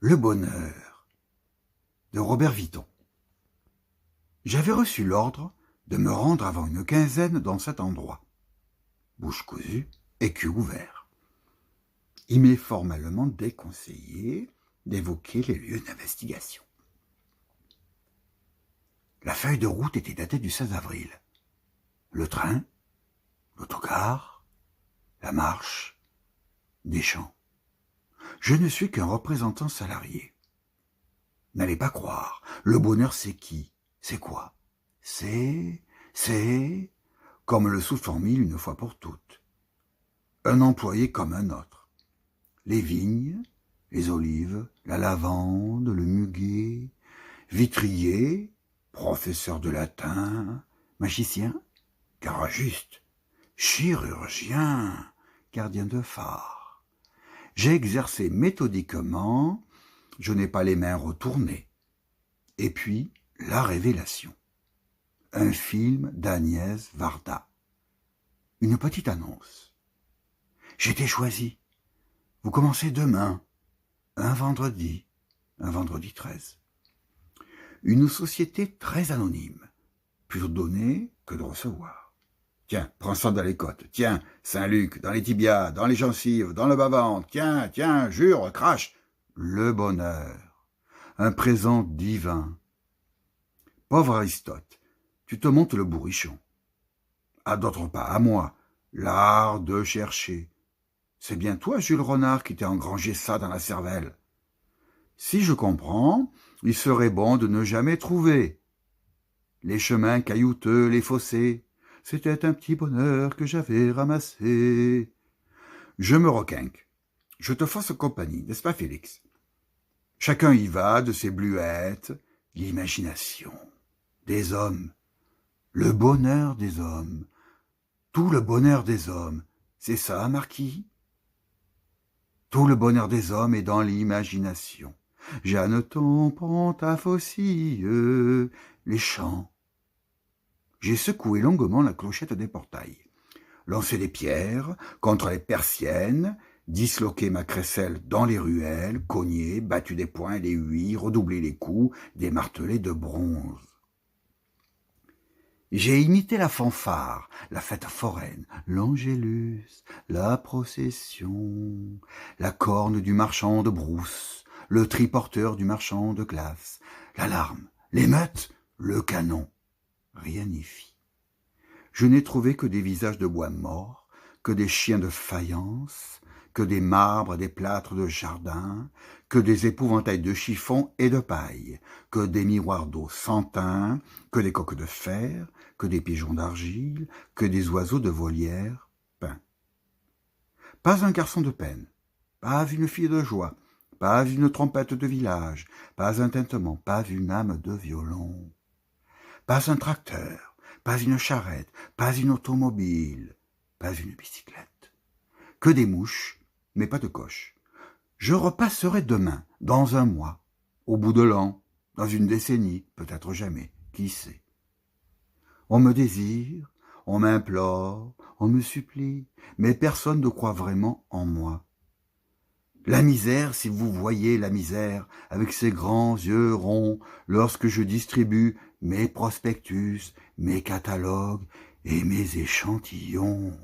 Le bonheur de Robert Vitton. J'avais reçu l'ordre de me rendre avant une quinzaine dans cet endroit. Bouche cousue et cul ouvert. Il m'est formellement déconseillé d'évoquer les lieux d'investigation. La feuille de route était datée du 16 avril. Le train, l'autocar, la marche, des champs. Je ne suis qu'un représentant salarié. N'allez pas croire, le bonheur c'est qui? C'est quoi? C'est, comme le sous-formule une fois pour toutes. Un employé comme un autre. Les vignes, les olives, la lavande, le muguet, vitrier, professeur de latin, magicien, garagiste, chirurgien, gardien de phare. J'ai exercé méthodiquement, je n'ai pas les mains retournées. Et puis, la révélation. Un film d'Agnès Varda. Une petite annonce. J'étais choisi. Vous commencez demain, un vendredi 13. Une société très anonyme, plus donner que de recevoir. Tiens, prends ça dans les côtes. Tiens, Saint-Luc, dans les tibias, dans les gencives, dans le bas-ventre. Tiens, jure, crache. Le bonheur. Un présent divin. Pauvre Aristote, tu te montes le bourrichon. À d'autres pas, à moi, l'art de chercher. C'est bien toi, Jules Renard, qui t'es engrangé ça dans la cervelle. Si je comprends, il serait bon de ne jamais trouver. Les chemins caillouteux, les fossés, c'était un petit bonheur que j'avais ramassé. Je me requinque. Je te fasse compagnie, n'est-ce pas, Félix? Chacun y va de ses bluettes, l'imagination des hommes, le bonheur des hommes, tout le bonheur des hommes, c'est ça, Marquis? Tout le bonheur des hommes est dans l'imagination. Jeanneton, Pantaphe aussi, les chants. J'ai secoué longuement la clochette des portails, lancé des pierres contre les persiennes, disloqué ma crécelle dans les ruelles, cogné, battu des poings les huits, redoublé les coups, des martelets de bronze. J'ai imité la fanfare, la fête foraine, l'angélus, la procession, la corne du marchand de brousse, le triporteur du marchand de glace, l'alarme, l'émeute, le canon. Rien n'y fit. Je n'ai trouvé que des visages de bois mort, que des chiens de faïence, que des marbres et des plâtres de jardin, que des épouvantails de chiffon et de paille, que des miroirs d'eau sans teint, que des coques de fer, que des pigeons d'argile, que des oiseaux de volière peints. Pas un garçon de peine, pas une fille de joie, pas une trompette de village, pas un tintement, pas une âme de violon. Pas un tracteur, pas une charrette, pas une automobile, pas une bicyclette. Que des mouches, mais pas de coche. Je repasserai demain, dans un mois, au bout de l'an, dans une décennie, peut-être jamais, qui sait. On me désire, on m'implore, on me supplie, mais personne ne croit vraiment en moi. La misère, si vous voyez la misère, avec ses grands yeux ronds, lorsque je distribue mes prospectus, mes catalogues et mes échantillons.